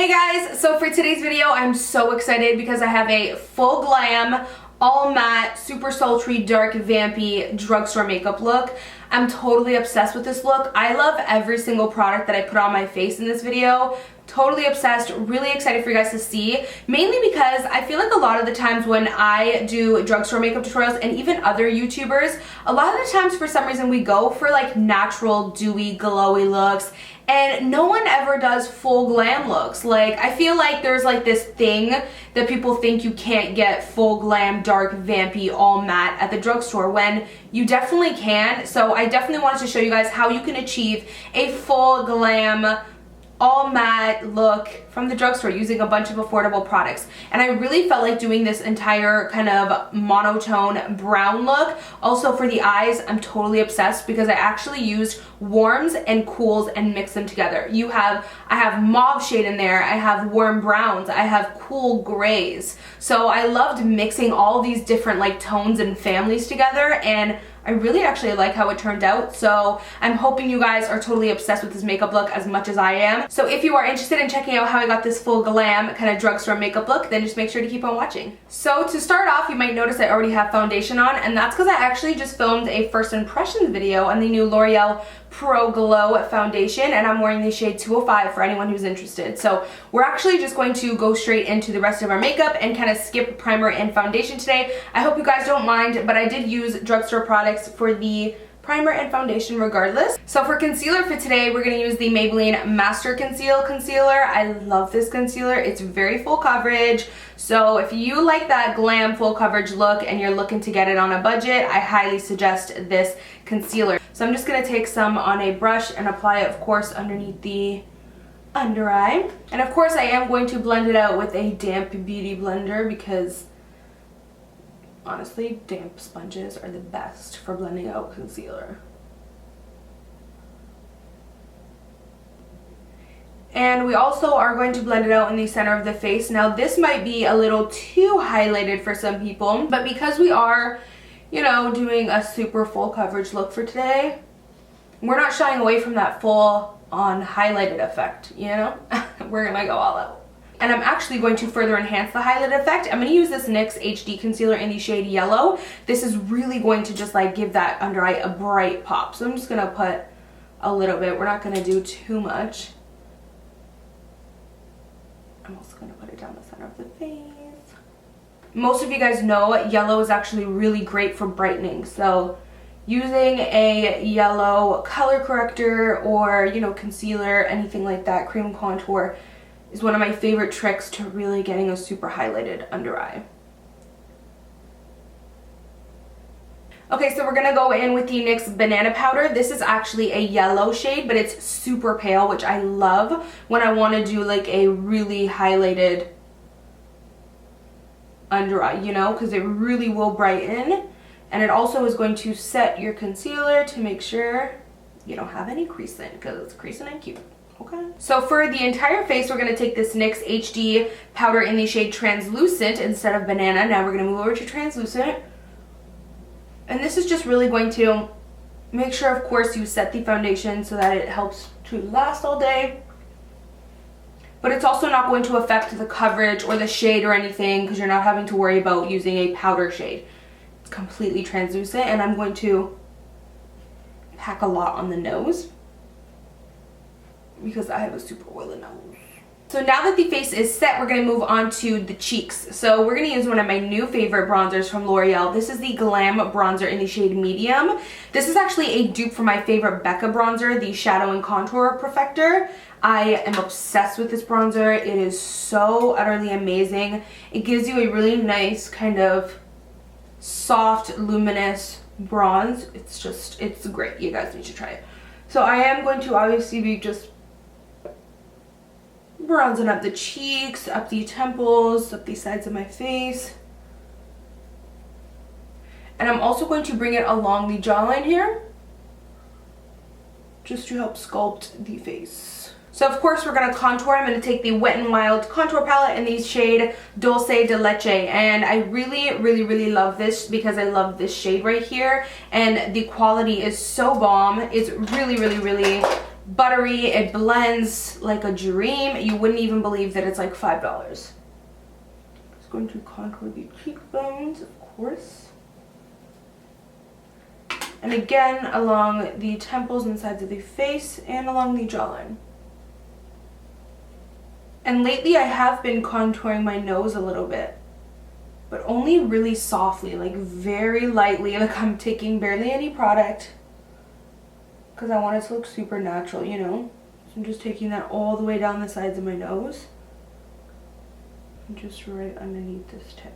Hey guys, so for today's video I'm so excited because I have a full glam, all matte, super sultry, dark, vampy drugstore makeup look. I'm totally obsessed with this look. I love every single product that I put on my face in this video. Totally obsessed, really excited for you guys to see, mainly because I feel like a lot of the times when I do drugstore makeup tutorials and even other YouTubers, a lot of the times for some reason we go for like natural, dewy, glowy looks, and no one ever does full glam looks. Like, I feel like there's like this thing that people think you can't get full glam, dark, vampy, all matte at the drugstore, when you definitely can. So I definitely wanted to show you guys how you can achieve a full glam, all matte look from the drugstore using a bunch of affordable products. And I really felt like doing this entire kind of monotone brown look. Also for the eyes, I'm totally obsessed because I actually used warms and cools and mixed them together. I have mauve shade in there, I have warm browns, I have cool grays. So I loved mixing all these different like tones and families together, and I really actually like how it turned out. So I'm hoping you guys are totally obsessed with this makeup look as much as I am. So if you are interested in checking out how I got this full glam kind of drugstore makeup look, then just make sure to keep on watching. So to start off, you might notice I already have foundation on, and that's because I actually just filmed a first impressions video on the new L'Oreal Pro Glow foundation, and I'm wearing the shade 205 for anyone who's interested. So we're actually just going to go straight into the rest of our makeup and kind of skip primer and foundation today. I hope you guys don't mind, but I did use drugstore products for the primer and foundation regardless. So for concealer for today, we're going to use the Maybelline Master Conceal Concealer. I love this concealer. It's very full coverage. So if you like that glam full coverage look and you're looking to get it on a budget, I highly suggest this concealer. So I'm just going to take some on a brush and apply it, of course, underneath the under eye. And of course I am going to blend it out with a damp beauty blender because honestly, damp sponges are the best for blending out concealer. And we also are going to blend it out in the center of the face. Now this might be a little too highlighted for some people, but because we are, you know, doing a super full coverage look for today, we're not shying away from that full on highlighted effect, you know? We're gonna go all out. And I'm actually going to further enhance the highlight effect. I'm going to use this NYX HD concealer in the shade Yellow. This is really going to just like give that under eye a bright pop. So I'm just going to put a little bit. We're not going to do too much. I'm also going to put it down the center of the face. Most of you guys know yellow is actually really great for brightening. So using a yellow color corrector or, you know, concealer, anything like that, cream contour, is one of my favorite tricks to really getting a super highlighted under eye. Okay, so we're gonna go in with the NYX Banana Powder. This is actually a yellow shade, but it's super pale, which I love when I want to do like a really highlighted under eye, you know, because it really will brighten. And it also is going to set your concealer to make sure you don't have any creasing, because it's creasing and cute. Okay. So for the entire face, we're going to take this NYX HD powder in the shade Translucent instead of Banana. Now we're going to move over to Translucent. And this is just really going to make sure, of course, you set the foundation so that it helps to last all day. But it's also not going to affect the coverage or the shade or anything because you're not having to worry about using a powder shade. It's completely translucent, and I'm going to pack a lot on the nose, because I have a super oily nose. So now that the face is set, we're going to move on to the cheeks. So we're going to use one of my new favorite bronzers from L'Oreal. This is the Glam bronzer in the shade Medium. This is actually a dupe for my favorite Becca bronzer, the Shadow and Contour Perfector. I am obsessed with this bronzer. It is so utterly amazing. It gives you a really nice kind of soft, luminous bronze. It's great. You guys need to try it. So I am going to obviously be just bronzing up the cheeks, up the temples, up the sides of my face. And I'm also going to bring it along the jawline here, just to help sculpt the face. So of course we're going to contour. I'm going to take the Wet n Wild contour palette in the shade Dulce de Leche, and I really love this because I love this shade right here, and the quality is so bomb. It's really buttery. It blends like a dream. You wouldn't even believe that it's like $5. Just going to contour the cheekbones, of course. And again, along the temples and sides of the face and along the jawline. And lately I have been contouring my nose a little bit, but only really softly, like very lightly, like I'm taking barely any product because I want it to look super natural, you know? So I'm just taking that all the way down the sides of my nose and just right underneath this tip.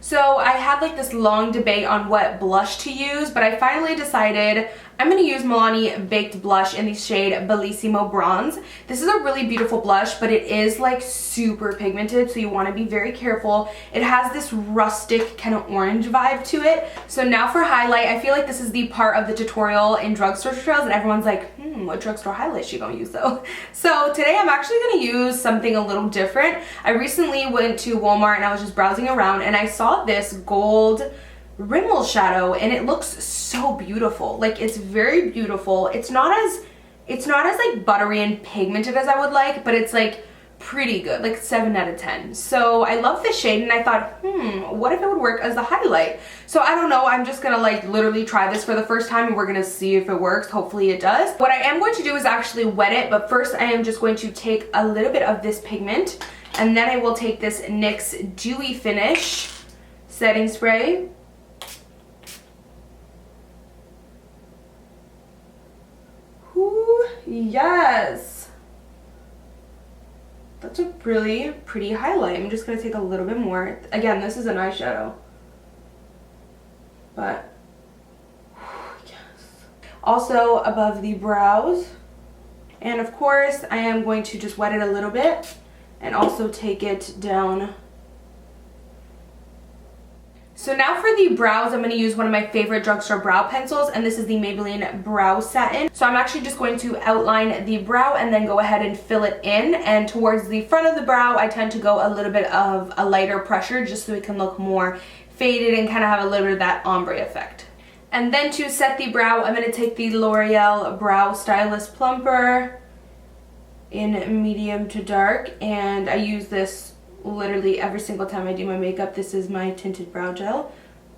So I had like this long debate on what blush to use, but I finally decided I'm going to use Milani Baked Blush in the shade Bellissimo Bronze. This is a really beautiful blush, but it is like super pigmented, so you want to be very careful. It has this rustic kind of orange vibe to it. So now for highlight, I feel like this is the part of the tutorial in drugstore tutorials and everyone's like, what drugstore highlight is she going to use though? So today I'm actually going to use something a little different. I recently went to Walmart and I was just browsing around and I saw this gold Rimmel shadow and it looks so beautiful. Like it's very beautiful. It's not as like buttery and pigmented as I would like, but it's like pretty good, like 7 out of 10. So I love this shade and I thought, what if it would work as the highlight? So I don't know, I'm just gonna like literally try this for the first time and we're gonna see if it works. Hopefully it does. What I am going to do is actually wet it, but first I am just going to take a little bit of this pigment and then I will take this NYX Dewy Finish setting spray. Ooh, yes. That's a really pretty highlight. I'm just going to take a little bit more. Again, this is an eyeshadow. But, yes. Also above the brows. And of course, I am going to just wet it a little bit and also take it down. So now for the brows, I'm going to use one of my favorite drugstore brow pencils, and this is the Maybelline Brow Satin. So I'm actually just going to outline the brow and then go ahead and fill it in. And towards the front of the brow, I tend to go a little bit of a lighter pressure just so it can look more faded and kind of have a little bit of that ombre effect. And then to set the brow, I'm going to take the L'Oreal Brow Stylist Plumper in medium to dark, and I use this literally every single time I do my makeup. This is my tinted brow gel.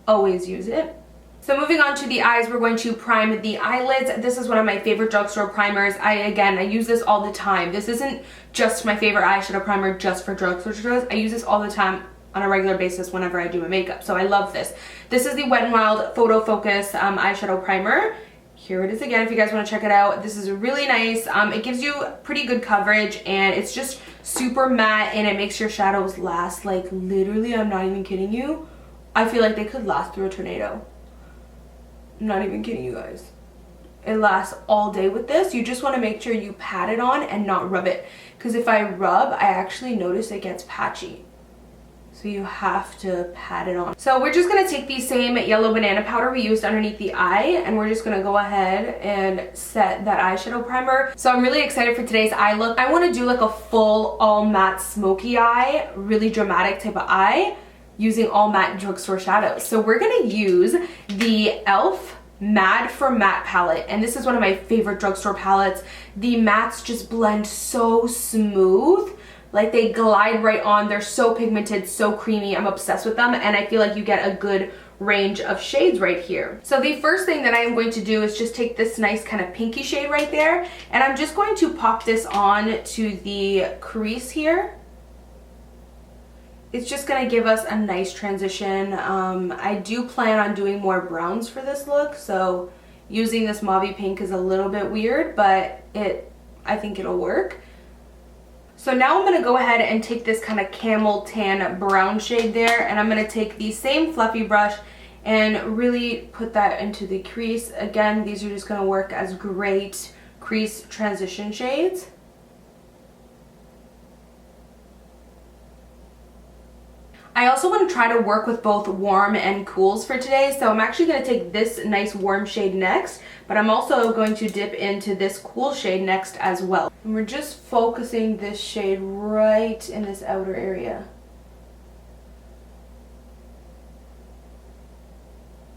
Always use it. So moving on to the eyes, we're going to prime the eyelids. This is one of my favorite drugstore primers. I use this all the time. This isn't just my favorite eyeshadow primer just for drugstore tutorials. I use this all the time on a regular basis whenever I do my makeup. So I love this. This is the Wet n Wild Photo Focus eyeshadow primer. Here it is again if you guys want to check it out. This is really nice. It gives you pretty good coverage and it's just super matte and it makes your shadows last, like literally, I'm not even kidding you. I feel like they could last through a tornado. I'm not even kidding you guys. It lasts all day with this. You just want to make sure you pat it on and not rub it. Because if I rub, I actually notice it gets patchy. So you have to pat it on. So we're just going to take the same yellow banana powder we used underneath the eye and we're just going to go ahead and set that eyeshadow primer. So I'm really excited for today's eye look. I want to do like a full all matte smoky eye, really dramatic type of eye using all matte drugstore shadows. So we're going to use the e.l.f. Mad for Matte palette, and this is one of my favorite drugstore palettes. The mattes just blend so smooth. Like they glide right on. They're so pigmented, so creamy. I'm obsessed with them and I feel like you get a good range of shades right here. So the first thing that I am going to do is just take this nice kind of pinky shade right there and I'm just going to pop this on to the crease here. It's just going to give us a nice transition. I do plan on doing more browns for this look, so using this mauvey pink is a little bit weird, but I think it'll work. So now I'm going to go ahead and take this kind of camel tan brown shade there and I'm going to take the same fluffy brush and really put that into the crease. Again, these are just going to work as great crease transition shades. I also want to try to work with both warm and cools for today, so I'm actually going to take this nice warm shade next, but I'm also going to dip into this cool shade next as well. And we're just focusing this shade right in this outer area.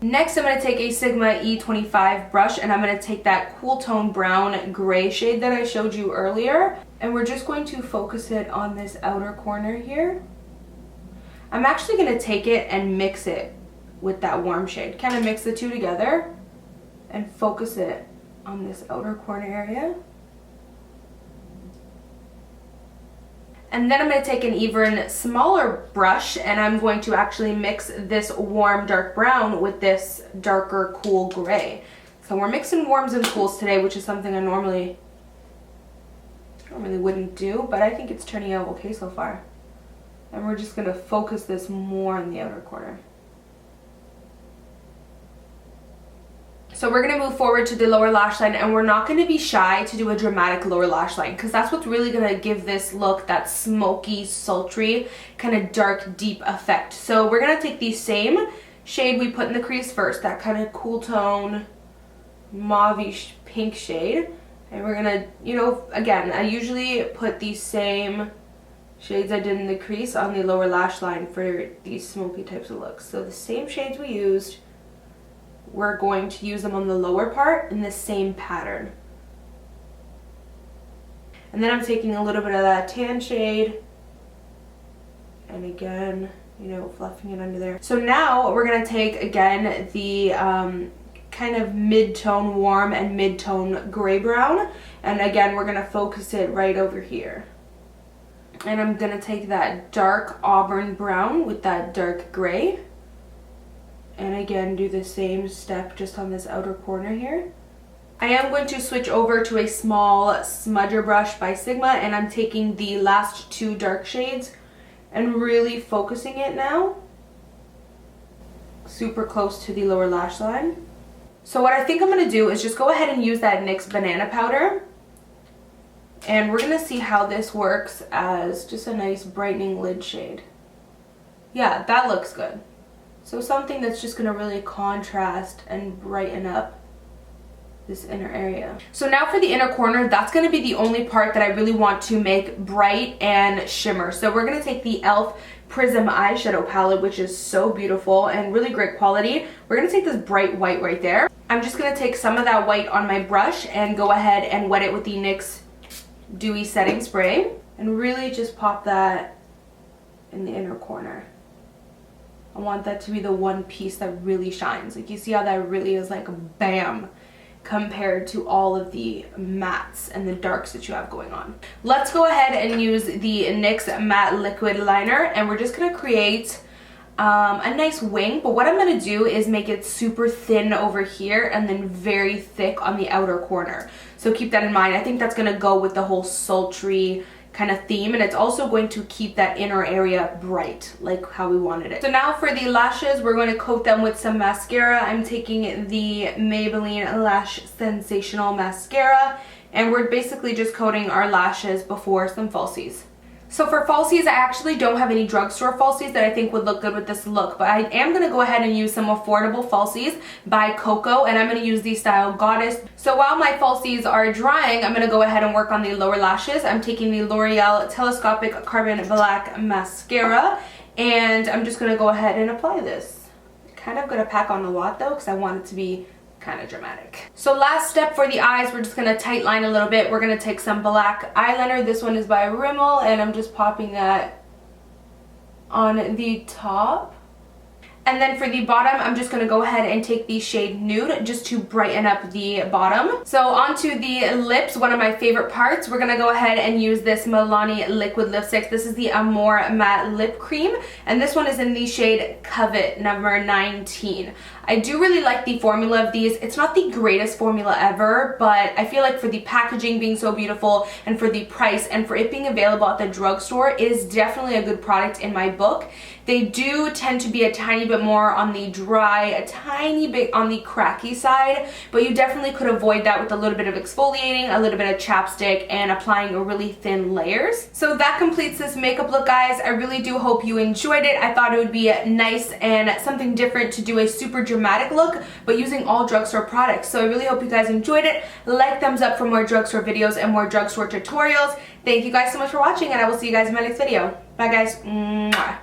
Next, I'm going to take a Sigma E25 brush and I'm going to take that cool tone brown gray shade that I showed you earlier. And we're just going to focus it on this outer corner here. I'm actually going to take it and mix it with that warm shade. Kind of mix the two together and focus it on this outer corner area. And then I'm going to take an even smaller brush and I'm going to actually mix this warm dark brown with this darker cool gray. So we're mixing warms and cools today, which is something I normally wouldn't do, but I think it's turning out okay so far. And we're just going to focus this more in the outer corner. So we're going to move forward to the lower lash line, and we're not going to be shy to do a dramatic lower lash line because that's what's really going to give this look that smoky, sultry, kind of dark, deep effect. So we're going to take the same shade we put in the crease first, that kind of cool tone, mauve-ish pink shade. And we're going to, you know, again, I usually put the same shades I did in the crease on the lower lash line for these smoky types of looks. So the same shades we used, we're going to use them on the lower part in the same pattern. And then I'm taking a little bit of that tan shade and again, you know, fluffing it under there. So now we're going to take again the kind of mid-tone warm and mid-tone gray brown, and again we're going to focus it right over here. And I'm going to take that dark auburn brown with that dark gray. And again, do the same step just on this outer corner here. I am going to switch over to a small smudger brush by Sigma, and I'm taking the last two dark shades and really focusing it now. Super close to the lower lash line. So what I think I'm going to do is just go ahead and use that NYX banana powder. And we're going to see how this works as just a nice brightening lid shade. Yeah, that looks good. So something that's just going to really contrast and brighten up this inner area. So now for the inner corner, that's going to be the only part that I really want to make bright and shimmer. So we're going to take the e.l.f. Prism eyeshadow palette, which is so beautiful and really great quality. We're going to take this bright white right there. I'm just going to take some of that white on my brush and go ahead and wet it with the NYX Dewy Setting Spray and really just pop that in the inner corner. I want that to be the one piece that really shines. Like, you see how that really is like bam compared to all of the mattes and the darks that you have going on. Let's go ahead and use the NYX Matte Liquid Liner, and we're just going to create a nice wing. But what I'm going to do is make it super thin over here and then very thick on the outer corner. So keep that in mind. I think that's going to go with the whole sultry kind of theme, and it's also going to keep that inner area bright like how we wanted it. So now for the lashes, we're going to coat them with some mascara. I'm taking the Maybelline Lash Sensational Mascara, and we're basically just coating our lashes before some falsies. So for falsies, I actually don't have any drugstore falsies that I think would look good with this look, but I am going to go ahead and use some affordable falsies by Koko, and I'm going to use the style Goddess. So while my falsies are drying, I'm going to go ahead and work on the lower lashes. I'm taking the L'Oreal Telescopic Carbon Black Mascara, and I'm just going to go ahead and apply this. Kind of going to pack on a lot though, because I want it to be kind of dramatic. So last step for the eyes, we're just going to tight line a little bit. We're going to take some black eyeliner. This one is by Rimmel, and I'm just popping that on the top. And then for the bottom, I'm just going to go ahead and take the shade Nude just to brighten up the bottom. So onto the lips, one of my favorite parts. We're going to go ahead and use this Milani liquid lipstick. This is the Amore Matte Lip Cream, and this one is in the shade Covet number 19. I do really like the formula of these. It's not the greatest formula ever, but I feel like for the packaging being so beautiful and for the price and for it being available at the drugstore, it is definitely a good product in my book. They do tend to be a tiny bit more on the dry, a tiny bit on the cracky side, but you definitely could avoid that with a little bit of exfoliating, a little bit of chapstick, and applying really thin layers. So that completes this makeup look, guys. I really do hope you enjoyed it. I thought it would be nice and something different to do a super dramatic look, but using all drugstore products. So I really hope you guys enjoyed it. Like, thumbs up for more drugstore videos and more drugstore tutorials. Thank you guys so much for watching, and I will see you guys in my next video. Bye, guys. Mwah.